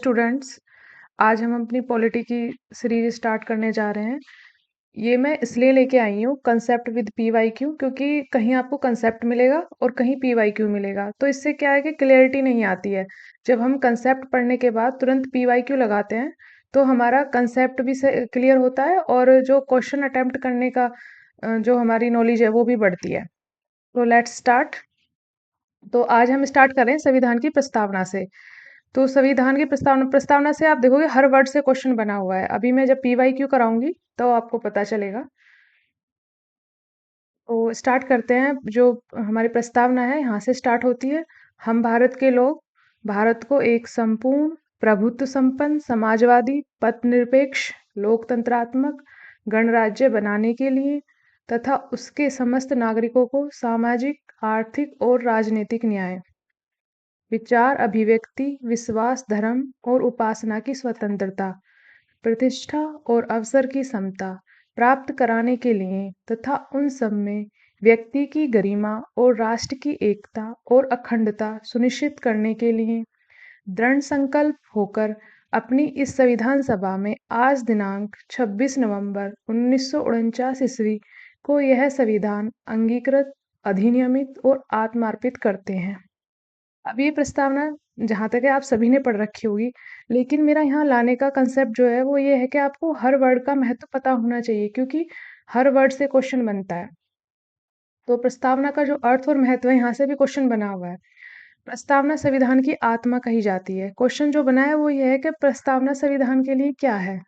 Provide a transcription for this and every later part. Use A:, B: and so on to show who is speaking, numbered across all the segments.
A: Students, आज हम अपनी पॉलिटी की सीरीज स्टार्ट करने जा रहे हैं। ये मैं इसलिए लेके आई हूँ कंसेप्ट विद पीवाईक्यू, क्योंकि कहीं आपको कंसेप्ट मिलेगा और कहीं पीवाईक्यू मिलेगा। तो इससे क्या है कि क्लियरिटी नहीं आती है। जब हम कंसेप्ट पढ़ने के बाद तुरंत पीवाईक्यू लगाते हैं तो हमारा कंसेप्ट भी क्लियर होता है और जो क्वेश्चन अटेम्प्ट करने का जो हमारी नॉलेज है वो भी बढ़ती है। तो लेट्स स्टार्ट। तो आज हम स्टार्ट कर रहे हैं संविधान की प्रस्तावना से। तो संविधान की प्रस्तावना प्रस्तावना से आप देखोगे हर वर्ड से क्वेश्चन बना हुआ है। अभी मैं जब पीवाईक्यू कराऊंगी तो आपको पता चलेगा। तो स्टार्ट करते हैं। जो हमारी प्रस्तावना है यहाँ से स्टार्ट होती है। हम भारत के लोग भारत को एक संपूर्ण प्रभुत्व संपन्न समाजवादी पथनिरपेक्ष लोकतंत्रात्मक गणराज्य बनाने के लिए तथा उसके समस्त नागरिकों को सामाजिक आर्थिक और राजनीतिक न्याय विचार अभिव्यक्ति विश्वास धर्म और उपासना की स्वतंत्रता प्रतिष्ठा और अवसर की समता प्राप्त कराने के लिए तथा उन सब में व्यक्ति की गरिमा और राष्ट्र की एकता और अखंडता सुनिश्चित करने के लिए दृढ़ संकल्प होकर अपनी इस संविधान सभा में आज दिनांक 26 नवंबर 1949 ईस्वी को यह संविधान अंगीकृत अधिनियमित और आत्मार्पित करते हैं। अब ये प्रस्तावना जहाँ तक है आप सभी ने पढ़ रखी होगी, लेकिन मेरा यहाँ लाने का कंसेप्ट जो है वो ये है कि आपको हर वर्ड का महत्व पता होना चाहिए, क्योंकि हर वर्ड से क्वेश्चन बनता है। तो प्रस्तावना का जो अर्थ और महत्व है यहाँ से भी क्वेश्चन बना हुआ है। प्रस्तावना संविधान की आत्मा कही जाती है। क्वेश्चन जो बना है वो ये है कि प्रस्तावना संविधान के लिए क्या है।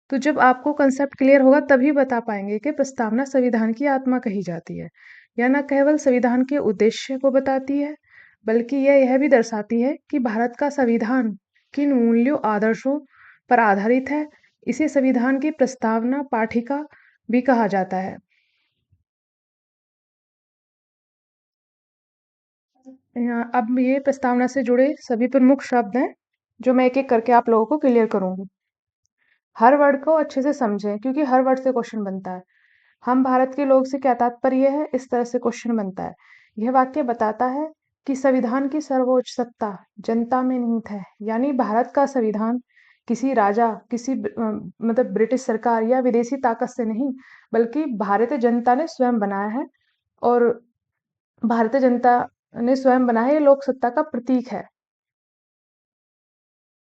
A: तो जब आपको कंसेप्ट क्लियर होगा तभी बता पाएंगे कि प्रस्तावना संविधान की आत्मा कही जाती है। यह न केवल संविधान के उद्देश्य को बताती है, बल्कि यह भी दर्शाती है कि भारत का संविधान किन मूल्यों आदर्शों पर आधारित है। इसे संविधान की प्रस्तावना पाठिका भी कहा जाता है। अब ये प्रस्तावना से जुड़े सभी प्रमुख शब्द हैं जो मैं एक एक करके आप लोगों को क्लियर करूंगी। हर वर्ड को अच्छे से समझें, क्योंकि हर वर्ड से क्वेश्चन बनता है। हम भारत के लोग से क्या तात्पर्य है, इस तरह से क्वेश्चन बनता है। यह वाक्य बताता है कि संविधान की सर्वोच्च सत्ता जनता में निहित है, यानी भारत का संविधान किसी राजा मतलब ब्रिटिश सरकार या विदेशी ताकत से नहीं, बल्कि भारतीय जनता ने स्वयं बनाया है। और भारतीय जनता ने स्वयं बनाया है, ये लोक सत्ता का प्रतीक है।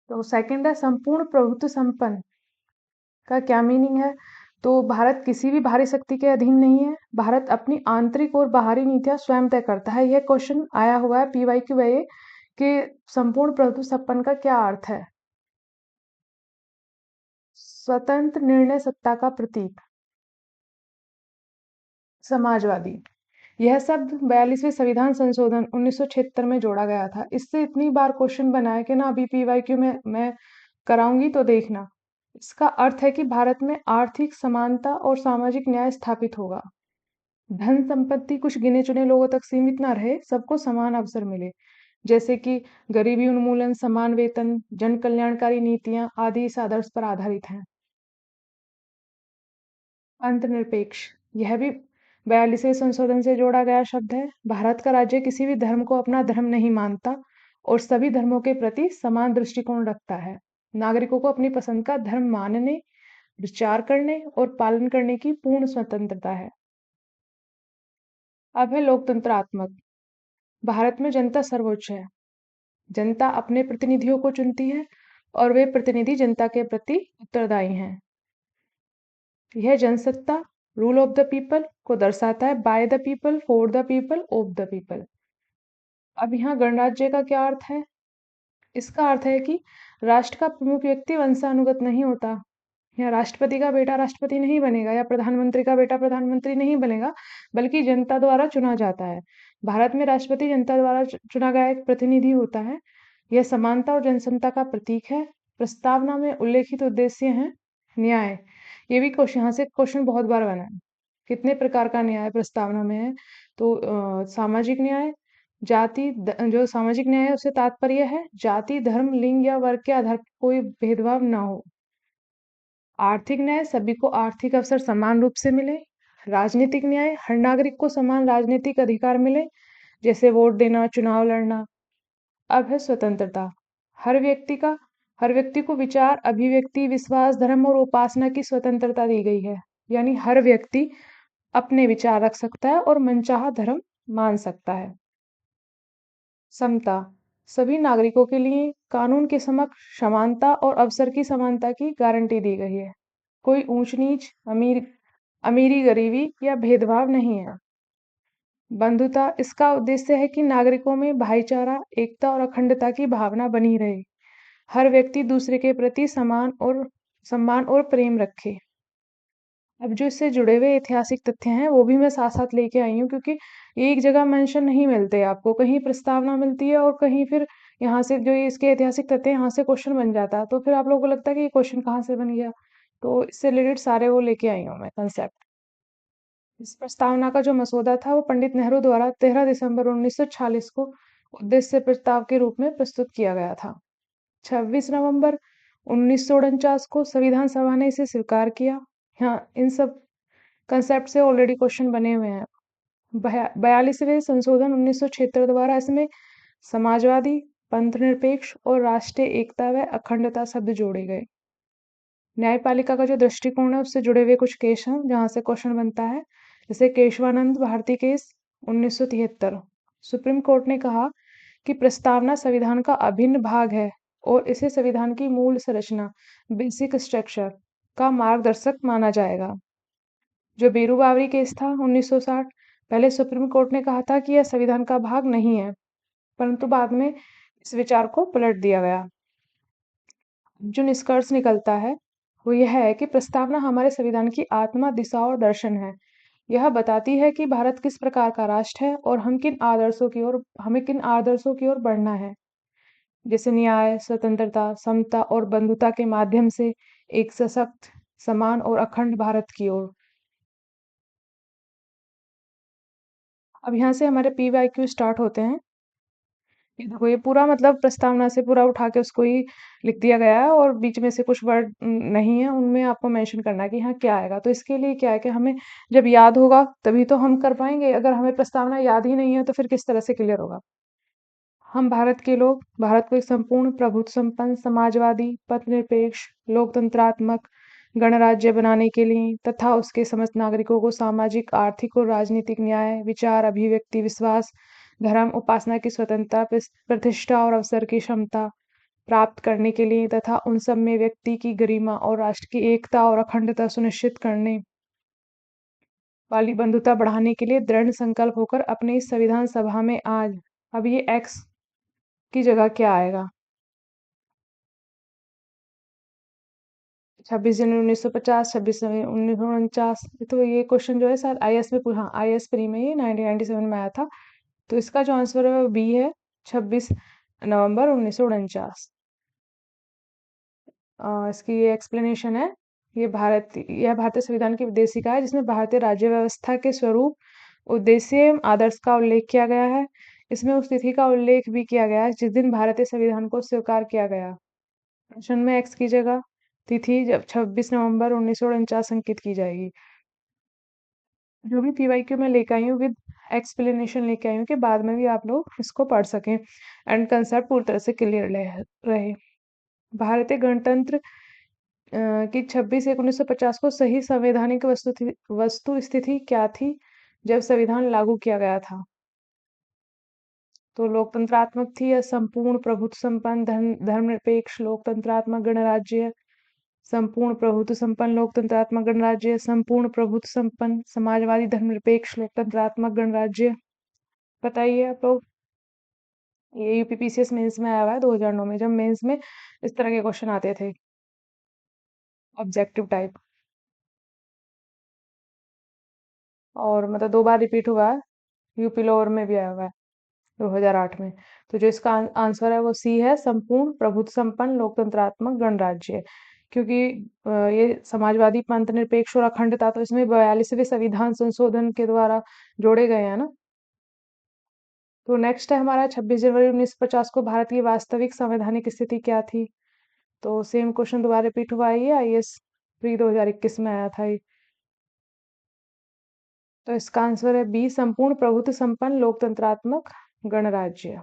A: तो सेकंड है संपूर्ण प्रभुत्व संपन्न का क्या मीनिंग है। तो भारत किसी भी बाहरी शक्ति के अधीन नहीं है। भारत अपनी आंतरिक और बाहरी नीतियां स्वयं तय करता है। यह क्वेश्चन आया हुआ है पीवाईक्यू है ये, कि संपूर्ण प्रभुत्व संपन्न का क्या अर्थ है। स्वतंत्र निर्णय सत्ता का प्रतीक समाजवादी। यह शब्द 42वें संविधान संशोधन 1976 में जोड़ा गया था। इससे इतनी बार क्वेश्चन बना है कि ना अभी पीवाईक्यू में मैं कराऊंगी तो देखना। इसका अर्थ है कि भारत में आर्थिक समानता और सामाजिक न्याय स्थापित होगा। धन संपत्ति कुछ गिने चुने लोगों तक सीमित ना रहे, सबको समान अवसर मिले, जैसे कि गरीबी उन्मूलन समान वेतन जन कल्याणकारी नीतियां आदि इस आदर्श पर आधारित हैं। अंतर्निरपेक्ष, यह भी 42वें संशोधन से जोड़ा गया शब्द है। भारत का राज्य किसी भी धर्म को अपना धर्म नहीं मानता और सभी धर्मों के प्रति समान दृष्टिकोण रखता है। नागरिकों को अपनी पसंद का धर्म मानने विचार करने और पालन करने की पूर्ण स्वतंत्रता है। अब है लोकतंत्रात्मक। भारत में जनता सर्वोच्च है। जनता अपने प्रतिनिधियों को चुनती है और वे प्रतिनिधि जनता के प्रति उत्तरदायी हैं। यह Jansatta rule of the people को दर्शाता है, by the people for the people of the people. अब यहाँ गणराज्य का क्या अर्थ है। इसका अर्थ है कि राष्ट्र का प्रमुख व्यक्ति वंशानुगत नहीं होता। या राष्ट्रपति का बेटा राष्ट्रपति नहीं बनेगा या प्रधानमंत्री का बेटा प्रधानमंत्री नहीं बनेगा, बल्कि जनता द्वारा चुना जाता है। भारत में राष्ट्रपति जनता द्वारा चुना गया एक प्रतिनिधि होता है। यह समानता और जनसमता का प्रतीक है। प्रस्तावना में उल्लेखित उद्देश्य हैं न्याय। ये भी क्वेश्चन, यहाँ से क्वेश्चन बहुत बार बना है। कितने प्रकार का न्याय प्रस्तावना में है। तो सामाजिक न्याय, जो सामाजिक न्याय है उससे तात्पर्य है जाति धर्म लिंग या वर्ग के आधार पर कोई भेदभाव ना हो। आर्थिक न्याय, सभी को आर्थिक अवसर समान रूप से मिले। राजनीतिक न्याय, हर नागरिक को समान राजनीतिक अधिकार मिले, जैसे वोट देना चुनाव लड़ना। अब है स्वतंत्रता। हर व्यक्ति का हर व्यक्ति को विचार, अभिव्यक्ति, विश्वास, धर्म और उपासना की स्वतंत्रता दी गई है। यानी हर व्यक्ति अपने विचार रख सकता है और मनचाहा धर्म मान सकता है। समता, सभी नागरिकों के लिए कानून के समक्ष समानता और अवसर की समानता की गारंटी दी गई है। कोई ऊंच नीच, अमीरी गरीबी या भेदभाव नहीं है। बंधुता, इसका उद्देश्य है कि नागरिकों में भाईचारा, एकता और अखंडता की भावना बनी रहे। हर व्यक्ति दूसरे के प्रति सम्मान और प्रेम रखे। अब जो इससे जुड़े हुए ऐतिहासिक तथ्य हैं वो भी मैं साथ साथ लेके आई हूँ, क्योंकि ये एक जगह मेंशन नहीं मिलते आपको, कहीं प्रस्तावना मिलती है और कहीं फिर यहाँ से जो ये इसके ऐतिहासिक तथ्य हैं यहाँ से क्वेश्चन बन जाता है, तो फिर आप लोगों को लगता है कि ये क्वेश्चन कहाँ से बन गया। तो इससे रिलेटेड सारे वो लेके आई हूँ मैं कंसेप्ट। इस प्रस्तावना का जो मसौदा था वो पंडित नेहरू द्वारा 13 दिसंबर 1946 को उद्देश्य प्रस्ताव के रूप में प्रस्तुत किया गया था। 26 नवंबर 1949 को संविधान सभा ने इसे स्वीकार किया। हाँ, इन सब कंसेप्ट से ऑलरेडी क्वेश्चन बने हुए हैं। 42वें संशोधन 1976 द्वारा इसमें समाजवादी, पंथनिरपेक्ष और राष्ट्रीय एकता व अखंडता शब्द जोड़े गए। न्यायपालिका का जो दृष्टिकोण है उससे जुड़े हुए कुछ केस हैं जहां से क्वेश्चन बनता है, जैसे Kesavananda Bharati case 1973। Supreme court ने कहा कि प्रस्तावना संविधान का अभिन्न भाग है और इसे संविधान की मूल संरचना, बेसिक स्ट्रक्चर का मार्गदर्शक माना जाएगा। जो बीरू बावरी केस था 1960, पहले सुप्रीम कोर्ट ने कहा था कि यह संविधान का भाग नहीं है, परंतु बाद में इस विचार को पलट दिया गया। जो निष्कर्ष निकलता है वो यह है कि प्रस्तावना हमारे संविधान की आत्मा, दिशा और दर्शन है। यह बताती है कि भारत किस प्रकार का राष्ट्र है और हमें किन आदर्शों की ओर बढ़ना है, जैसे न्याय, स्वतंत्रता, समता और बंधुता के माध्यम से एक सशक्त, समान और अखंड भारत की ओर। अब यहाँ से हमारे PYQ स्टार्ट होते हैं। ये देखो, ये पूरा मतलब प्रस्तावना से पूरा उठा के उसको ही लिख दिया गया है और बीच में से कुछ वर्ड नहीं है, उनमें आपको मेंशन करना है कि हाँ क्या आएगा। तो इसके लिए क्या है कि हमें जब याद होगा तभी तो हम कर पाएंगे, अगर हमें प्रस्तावना याद ही नहीं है तो फिर किस तरह से क्लियर होगा। हम भारत के लोग भारत को एक संपूर्ण प्रभुत्व संपन्न समाजवादी पथनिरपेक्ष लोकतंत्रात्मक गणराज्य बनाने के लिए तथा उसके समस्त नागरिकों को सामाजिक आर्थिक और राजनीतिक न्याय विचार अभिव्यक्ति विश्वास धर्म उपासना की स्वतंत्रता प्रतिष्ठा और अवसर की क्षमता प्राप्त करने के लिए तथा उन सब में व्यक्ति की गरिमा और राष्ट्र की एकता और अखंडता सुनिश्चित करने वाली बंधुता बढ़ाने के लिए दृढ़ संकल्प होकर अपने इस संविधान सभा में आज। अब ये एक्स की जगह क्या आएगा? 26 जनवरी 1950, 26 जनवरी 1949। तो ये क्वेश्चन जो है शायद IAS में हाँ IAS प्री में ही 1997 में आया था। तो इसका जो आंसर है वो बी है, 26 नवंबर 1949। इसकी ये एक्सप्लेनेशन है। यह भारतीय संविधान की विदेशिका है जिसमें भारतीय राज्य व्यवस्था के स्वरूप, उद्देश्य एवं आदर्श का उल्लेख किया गया है। इसमें उस तिथि का उल्लेख भी किया गया है जिस दिन भारतीय संविधान को स्वीकार किया गया। प्रश्न में एक्स की जगह तिथि जब 26 नवंबर 1949 अंकित की जाएगी। जो भी PYQ में लेके आई हूँ विद एक्सप्लेनेशन लेके आई हूँ कि बाद में भी आप लोग इसको पढ़ सकें एंड कंसेप्ट पूरी तरह से क्लियर रहे। भारतीय गणतंत्र की 26/1/1950 को सही संवैधानिक वस्तु स्थिति क्या थी जब संविधान लागू किया गया था? तो लोकतंत्रात्मक थी या संपूर्ण प्रभुत्व संपन्न धर्मनिरपेक्ष लोकतंत्रात्मक गणराज्य, संपूर्ण प्रभुत्व संपन्न लोकतंत्रात्मक गणराज्य, संपूर्ण प्रभुत्व संपन्न समाजवादी धर्मनिरपेक्ष लोकतंत्रात्मक गणराज्य? बताइए आप लोग। ये UPPCS मेंस में आया हुआ है 2009 में, जब मेंस में इस तरह के क्वेश्चन आते थे ऑब्जेक्टिव टाइप, और मतलब 2 बार रिपीट हुआ है। यूपी लोअर में भी आया हुआ है 2008 में। तो जो इसका आंसर है वो सी है, संपूर्ण प्रभुत्व संपन्न लोकतंत्रात्मक गणराज्य। क्योंकि ये समाजवादी पंथ निरपेक्ष और अखंडता तो इसमें 42वें संविधान संशोधन के द्वारा जोड़े गए हैं ना। तो नेक्स्ट है हमारा 26 जनवरी 1950 को भारत की वास्तविक संवैधानिक स्थिति क्या थी? तो सेम क्वेश्चन दोबारा रिपीट हुआ है, ये IAS प्री 2021 में आया था ये। तो इसका आंसर है बी, संपूर्ण प्रभुत्व संपन्न लोकतंत्रात्मक गणराज्य।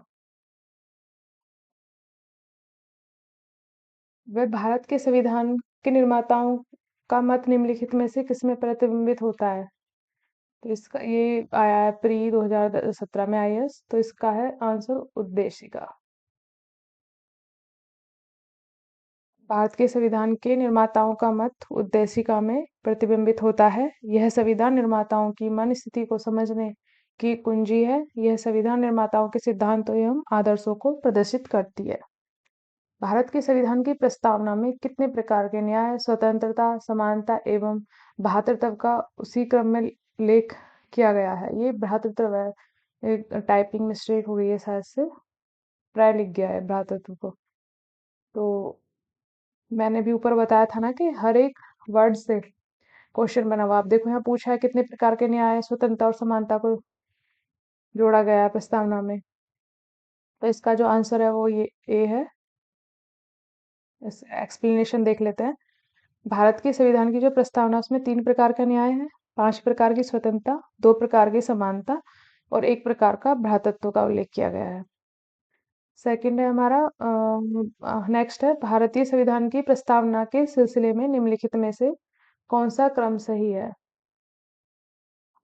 A: वह भारत के संविधान के निर्माताओं का मत निम्नलिखित में से किसमें प्रतिबिंबित होता है? तो इसका ये आया है प्री 2017 में आईएएस, तो इसका है आंसर उद्देशिका। भारत के संविधान के निर्माताओं का मत उद्देशिका में प्रतिबिंबित होता है। यह संविधान निर्माताओं की मन स्थिति को समझने की कुंजी है। यह संविधान निर्माताओं के सिद्धांतों एवं आदर्शों को प्रदर्शित करती है। भारत के संविधान की प्रस्तावना में कितने प्रकार के न्याय, स्वतंत्रता, समानता एवं भ्रातृत्व का उसी क्रम में उल्लेख किया गया है? ये भ्रातृत्व है, एक टाइपिंग मिस्टेक हो गई है शायद से, प्राय लिख गया है भ्रातृत्व को। तो मैंने भी ऊपर बताया था ना कि हर एक वर्ड से क्वेश्चन बना हुआ। आप देखो यहाँ पूछा है कितने प्रकार के न्याय, स्वतंत्रता और समानता को जोड़ा गया है प्रस्तावना में। तो इसका जो आंसर है वो ये ए है। इस एक्सप्लेनेशन देख लेते हैं। भारत के संविधान की जो प्रस्तावना उसमें 3 प्रकार का न्याय है, 5 प्रकार की स्वतंत्रता, 2 प्रकार की समानता और 1 प्रकार का भ्रातृत्व का उल्लेख किया गया है। सेकंड है हमारा, नेक्स्ट है भारतीय संविधान की प्रस्तावना के सिलसिले में निम्नलिखित में से कौन सा क्रम सही है?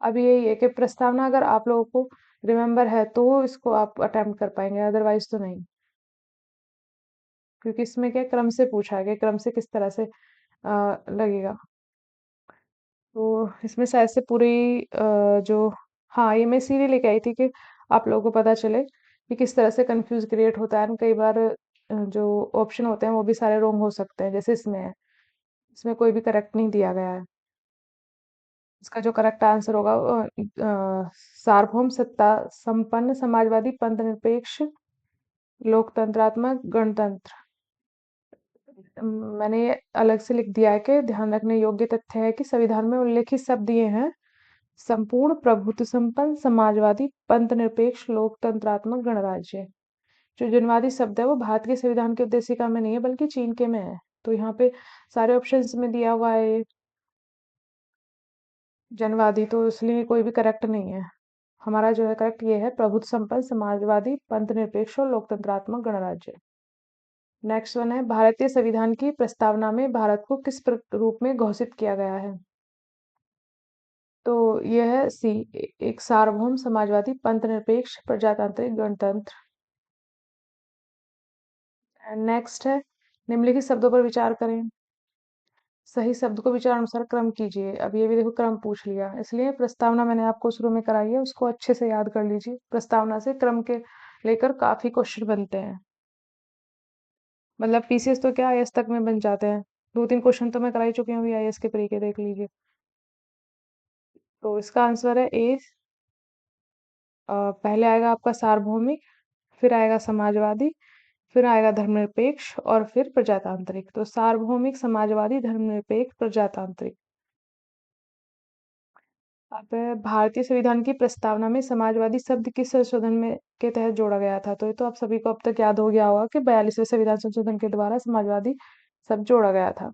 A: अब यही है कि प्रस्तावना अगर आप लोगों को रिमेम्बर है तो इसको आप अटेम्प्ट कर पाएंगे, अदरवाइज तो नहीं। क्योंकि इसमें क्या क्रम से पूछा है कि क्रम से किस तरह से लगेगा। तो इसमें शायद से पूरी जो, हाँ ये मैं इसीलिए लेके आई थी कि आप लोगों को पता चले कि किस तरह से कंफ्यूज क्रिएट होता है। और कई बार जो ऑप्शन होते हैं वो भी सारे रॉन्ग हो सकते हैं, जैसे इसमें है, इसमें कोई भी करेक्ट नहीं दिया गया है। इसका जो करेक्ट आंसर होगा सार्वभौम सत्ता संपन्न समाजवादी पंथ निरपेक्ष लोकतंत्रात्मक गणतंत्र। मैंने ये अलग से लिख दिया है कि ध्यान रखने योग्य तथ्य है कि संविधान में उल्लेखित शब्द ये हैं: संपूर्ण प्रभुत्व संपन्न समाजवादी पंथ निरपेक्ष लोकतंत्रात्मक गणराज्य। जो जनवादी शब्द है वो भारत के संविधान के उद्देशिका में नहीं है बल्कि चीन के में है। तो यहाँ पे सारे ऑप्शंस में दिया हुआ है ये जनवादी, तो इसलिए कोई भी करेक्ट नहीं है। हमारा जो है करेक्ट ये है, प्रभुत्व संपन्न समाजवादी पंथ निरपेक्ष और लोकतंत्रात्मक गणराज्य। नेक्स्ट वन है, भारतीय संविधान की प्रस्तावना में भारत को किस रूप में घोषित किया गया है? तो यह है सी, एक सार्वभौम समाजवादी पंथ निरपेक्ष प्रजातांत्रिक गणतंत्र। नेक्स्ट है, निम्नलिखित शब्दों पर विचार करें। सही शब्द को विचार अनुसार क्रम कीजिए। अब ये भी देखो क्रम पूछ लिया, इसलिए प्रस्तावना मैंने आपको शुरू में कराई है, उसको अच्छे से याद कर लीजिए। प्रस्तावना से क्रम के लेकर काफी क्वेश्चन बनते हैं। मतलब पीसीएस तो क्या आईएएस तक में बन जाते हैं। 2-3 क्वेश्चन तो मैं करा ही चुकी हूँ आईएएस के प्री के, देख लीजिए। तो इसका आंसर है ए। पहले आएगा आपका सार्वभौमिक, फिर आएगा समाजवादी, फिर आएगा धर्मनिरपेक्ष और फिर प्रजातांत्रिक। तो सार्वभौमिक, समाजवादी, धर्मनिरपेक्ष, प्रजातांत्रिक। अब भारतीय संविधान की प्रस्तावना में समाजवादी शब्द किस संशोधन में के तहत जोड़ा गया था? तो ये तो आप सभी को अब तक याद हो गया होगा कि 42वें संविधान संशोधन के द्वारा समाजवादी शब्द जोड़ा गया था।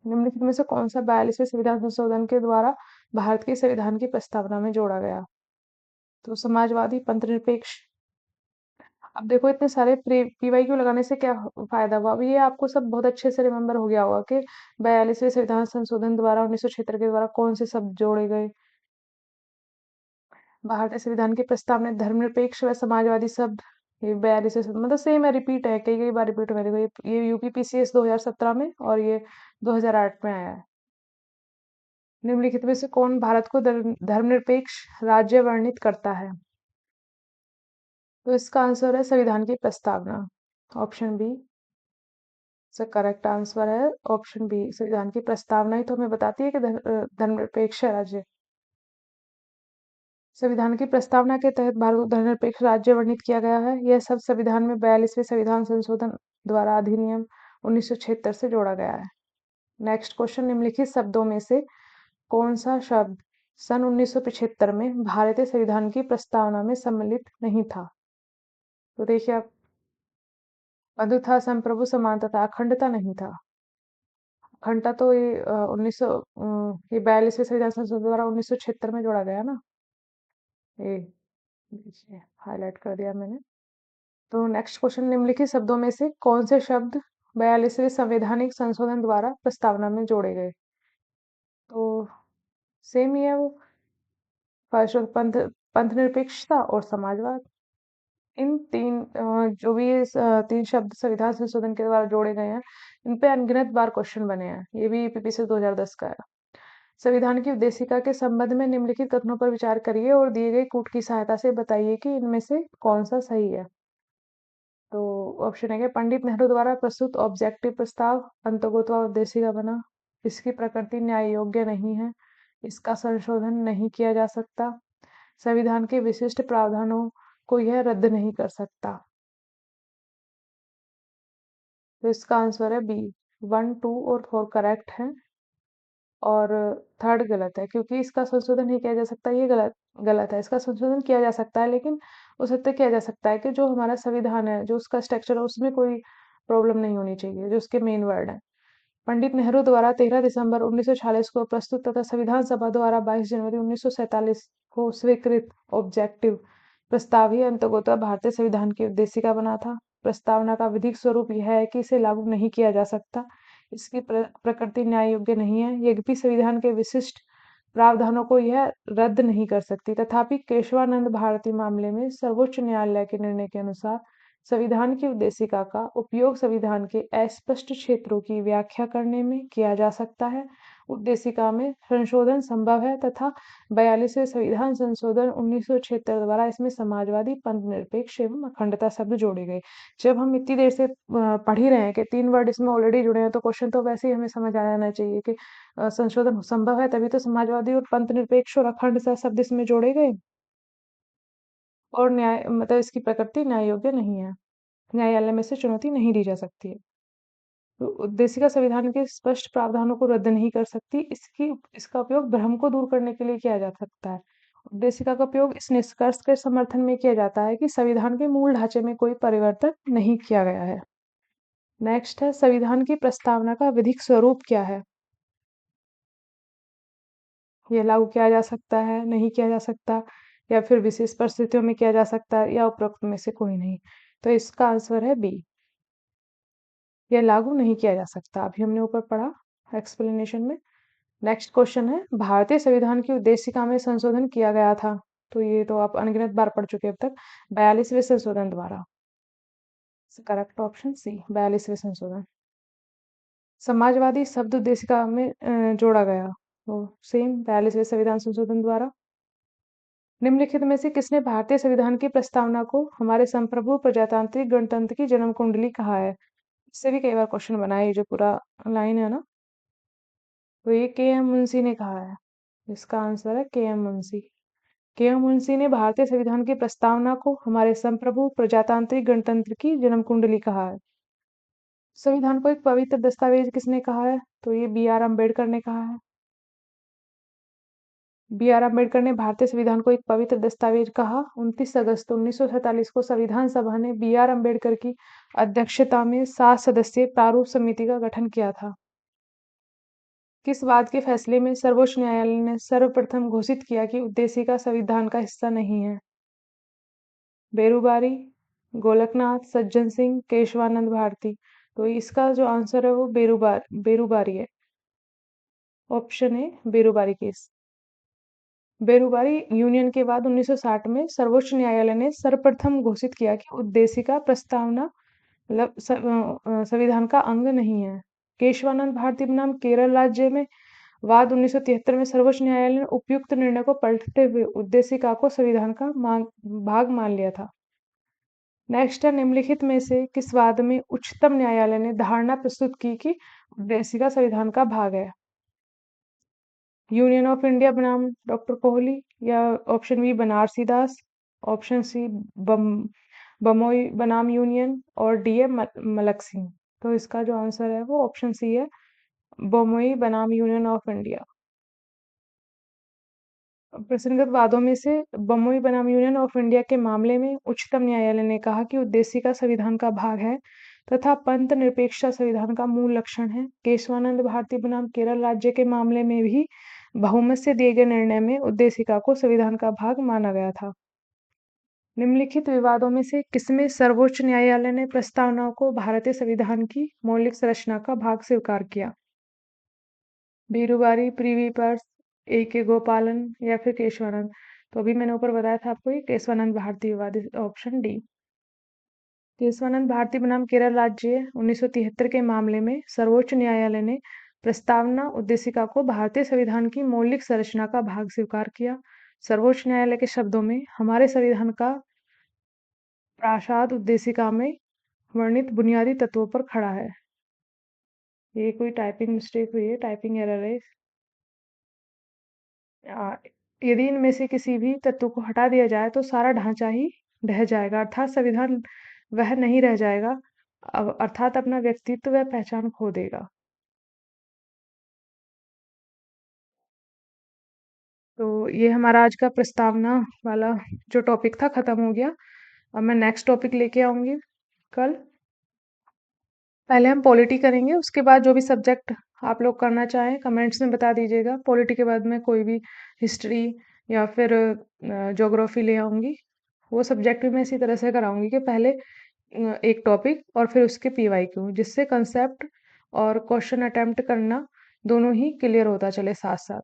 A: निम्नलिखित में से कौन सा 42वें संविधान संशोधन के द्वारा भारत के संविधान की प्रस्तावना में जोड़ा गया? तो समाजवादी, पंथ निरपेक्ष। अब देखो इतने सारे पीवाईक्यू लगाने से क्या फायदा हुआ? अब ये आपको सब बहुत अच्छे से रिमेम्बर हो गया होगा कि 42वें संविधान संशोधन द्वारा 1976 के द्वारा कौन से शब्द जोड़े गए। भारतीय संविधान के प्रस्ताव में धर्मनिरपेक्ष व समाजवादी शब्द, ये 42वें मतलब सेम है, रिपीट है, कई कई बार रिपीट हुआ है। देखो ये यूपीपीसीएस 2017 में और ये 2008 में आया है। निम्नलिखित में से कौन भारत को धर्मनिरपेक्ष राज्य वर्णित करता है? तो इसका आंसर है संविधान की प्रस्तावना, ऑप्शन बी से करेक्ट आंसर है। ऑप्शन बी, संविधान की प्रस्तावना ही तो हमें बताती है कि धर्मनिरपेक्ष राज्य। संविधान की प्रस्तावना के तहत भारत को धर्मनिरपेक्ष राज्य वर्णित किया गया है। यह सब संविधान में 42वें संविधान संशोधन द्वारा अधिनियम 1976 से जोड़ा गया है। नेक्स्ट क्वेश्चन, निम्नलिखित शब्दों में से कौन सा शब्द सन 1975 में भारतीय संविधान की प्रस्तावना में सम्मिलित नहीं था? तो देखिए आप, बंधु था, संप्रभु, समानता था, अखंडता नहीं था। अखंडता तो ये 1900 ये 42वें संविधान संशोधन द्वारा 1976 में जोड़ा गया ना। ये हाईलाइट कर दिया मैंने। तो नेक्स्ट क्वेश्चन, निम्नलिखित शब्दों में से कौन से शब्द 42वें संवैधानिक संशोधन द्वारा प्रस्तावना में जोड़े गए? तो सेम ही है वो, फर्स्ट पंथ निरपेक्षता और समाजवाद। इन जो भी ये तीन शब्द संविधान संशोधन के द्वारा जोड़े गए हैं, इन पे अनगिनत बार क्वेश्चन बने हैं। ये भी यूपीपी से 2010 का है। संविधान की उद्देशिका के संबंध में निम्नलिखित कथनों पर विचार करिए और दिए गए कूट की सहायता से बताइए कि इनमें से कौन सा सही है। तो ऑप्शन है कि पंडित नेहरू द्वारा प्रस्तुत ऑब्जेक्टिव प्रस्ताव अंतर्गोत्वा उद्देशिका बना, इसकी प्रकृति न्याय योग्य नहीं है, इसका संशोधन नहीं किया जा सकता, संविधान के विशिष्ट प्रावधानों को यह रद्द नहीं कर सकता। तो इसका आंसर है बी। 1, 2 और 4 करेक्ट है और थर्ड गलत है, क्योंकि इसका संशोधन नहीं किया जा सकता, ये गलत गलत है। इसका संशोधन किया जा सकता है, लेकिन उस हद तक किया जा सकता है कि जो हमारा संविधान है, जो उसका स्ट्रक्चर है, उसमें कोई प्रॉब्लम नहीं होनी चाहिए, जो उसके मेन वर्ड है। पंडित नेहरू द्वारा 13 दिसंबर 1946 को प्रस्तुत तथा संविधान सभा द्वारा 22 जनवरी 1947 को स्वीकृत ऑब्जेक्टिव प्रस्ताव ही अंतर्गोत्वा भारतीय संविधान की उद्देशिका बना था। प्रस्तावना का विधिक स्वरूप यह है कि इसे लागू नहीं किया जा सकता, इसकी प्रकृति न्याय योग्य नहीं है, यद्यपि संविधान के विशिष्ट प्रावधानों को यह रद्द नहीं कर सकती। तथापि केशवानंद भारती मामले में सर्वोच्च न्यायालय के निर्णय के अनुसार संविधान की उद्देशिका का उपयोग संविधान के अस्पष्ट क्षेत्रों की व्याख्या करने में किया जा सकता है। उद्देशिका में संशोधन संभव है तथा 42वें संविधान संशोधन 1976 द्वारा इसमें समाजवादी, पंथ निरपेक्ष एवं अखंडता शब्द जोड़े गए। जब हम इतनी देर से पढ़ ही रहे हैं कि 3 वर्ड इसमें ऑलरेडी जुड़े हैं, तो क्वेश्चन तो वैसे ही हमें समझ आ जाना चाहिए कि संशोधन संभव है, तभी तो समाजवादी और पंथ निरपेक्ष और अखंडता शब्द इसमें जोड़े गए। और न्याय मतलब इसकी प्रकृति न्याय योग्य नहीं है, न्यायालय में से चुनौती नहीं दी जा सकती है। तो उद्देशिका संविधान के स्पष्ट प्रावधानों को रद्द नहीं कर सकती, इसका उपयोग भ्रम को दूर करने के लिए किया जा सकता है। उद्देशिका का उपयोग इस निष्कर्ष के समर्थन में किया जाता है कि संविधान के मूल ढांचे में कोई परिवर्तन नहीं किया गया है। नेक्स्ट है, संविधान की प्रस्तावना का विधिक स्वरूप क्या है? ये लागू किया जा सकता है, नहीं किया जा सकता, या फिर विशेष परिस्थितियों में किया जा सकता है, या उपरोक्त में से कोई नहीं। तो इसका आंसर है बी, यह लागू नहीं किया जा सकता। अभी हमने ऊपर पढ़ा एक्सप्लेनेशन में। नेक्स्ट क्वेश्चन है, भारतीय संविधान की उद्देशिका में संशोधन किया गया था। तो ये तो आप अनगिनत बार पढ़ चुके हैं अब तक। 42वें संशोधन द्वारा। करेक्ट ऑप्शन सी, 42वें संशोधन। समाजवादी शब्द उद्देशिका में जोड़ा गया, वो सेम 42वें संविधान संशोधन द्वारा। निम्नलिखित में से किसने भारतीय संविधान की प्रस्तावना को हमारे संप्रभु प्रजातांत्रिक गणतंत्र की जन्म कुंडली कहा है? इससे भी कई बार क्वेश्चन बना है, ये जो पूरा लाइन है ना, तो ये के एम मुंशी ने कहा है। इसका आंसर है के एम मुंशी। के एम मुंशी ने भारतीय संविधान की प्रस्तावना को हमारे संप्रभु प्रजातांत्रिक गणतंत्र की जन्म कुंडली कहा है। संविधान को एक पवित्र दस्तावेज किसने कहा है? तो ये बी आर अम्बेडकर ने कहा है। बी आर अम्बेडकर ने भारतीय संविधान को एक पवित्र दस्तावेज कहा। 29 अगस्त 1947 को संविधान सभा ने बी आर अम्बेडकर की अध्यक्षता में 7 सदस्यीय प्रारूप समिति का गठन किया था। किस वाद के फैसले में सर्वोच्च न्यायालय ने सर्वप्रथम घोषित किया कि उद्देशिका संविधान का हिस्सा नहीं है? बेरूबारी, गोलकनाथ, सज्जन सिंह, केशवानंद भारती। तो इसका जो आंसर है वो बेरूबारी है। Option A Berubari case. Berubari union के बाद 1960 में सर्वोच्च न्यायालय ने सर्वप्रथम घोषित किया कि उद्देशिका प्रस्तावना मतलब संविधान का अंग नहीं है। केशवानंद भारती बनाम केरल राज्य में वाद 1973 में सर्वोच्च न्यायालय ने उपयुक्त निर्णय को पलटते हुए उद्देशिका को संविधान का भाग मान लिया था। नेक्स्ट है, निम्नलिखित में से किस वाद में उच्चतम न्यायालय ने धारणा प्रस्तुत की कि उद्देशिका संविधान का भाग है? यूनियन ऑफ इंडिया बनाम डॉक्टर कोहली, या ऑप्शन बी बनारसी दास, ऑप्शन सी बमोई बनाम यूनियन, और डी है मलक सिंह। तो इसका जो आंसर है वो ऑप्शन सी है, बमोई बनाम यूनियन ऑफ इंडिया। प्रसंगत वादों में से बम्बई बनाम यूनियन ऑफ इंडिया के मामले में उच्चतम न्यायालय ने कहा कि उद्देशिका संविधान का भाग है तथा पंथ निरपेक्षता संविधान का मूल लक्षण है। केशवानंद भारती बनाम केरल राज्य के मामले में भी बहुमत से दिए गए निर्णय में उद्देशिका को संविधान का भाग माना गया था। निम्नलिखित विवादों में से किसमें सर्वोच्च न्यायालय ने प्रस्तावना को भारतीय संविधान की मौलिक संरचना का भाग स्वीकार किया? Berubari, privy purse, A K. गोपालन या फिर केशवानंद? तो अभी मैंने ऊपर बताया था आपको ये केशवानंद भारती विवाद, ऑप्शन डी। केशवानंद भारती बनाम केरल राज्य 1973 के मामले में सर्वोच्च न्यायालय ने प्रस्तावना उद्देशिका को भारतीय संविधान की मौलिक संरचना का भाग स्वीकार किया। सर्वोच्च न्यायालय के शब्दों में हमारे संविधान का प्रासाद उद्देशिका में वर्णित बुनियादी तत्वों पर खड़ा है। ये कोई टाइपिंग मिस्टेक हुई है, टाइपिंग एरर है। आ, यदि इनमें से किसी भी तत्व को हटा दिया जाए तो सारा ढांचा ही ढह जाएगा, अर्थात संविधान वह नहीं रह जाएगा, अर्थात अपना व्यक्तित्व व पहचान खो देगा। तो ये हमारा आज का प्रस्तावना वाला जो टॉपिक था खत्म हो गया। अब मैं नेक्स्ट टॉपिक लेके आऊंगी कल। पहले हम पॉलिटी करेंगे, उसके बाद जो भी सब्जेक्ट आप लोग करना चाहें कमेंट्स में बता दीजिएगा। पॉलिटी के बाद में कोई भी हिस्ट्री या फिर ज्योग्राफी ले आऊंगी। वो सब्जेक्ट भी मैं इसी तरह से कराऊंगी कि पहले एक टॉपिक और फिर उसके पीवाईक्यू, जिससे कंसेप्ट और क्वेश्चन अटेम्प्ट करना दोनों ही क्लियर होता चले साथ साथ।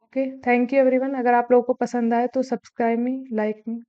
A: Okay, thank you everyone. अगर आप लोगों को पसंद आए तो सब्सक्राइब मी, लाइक मी।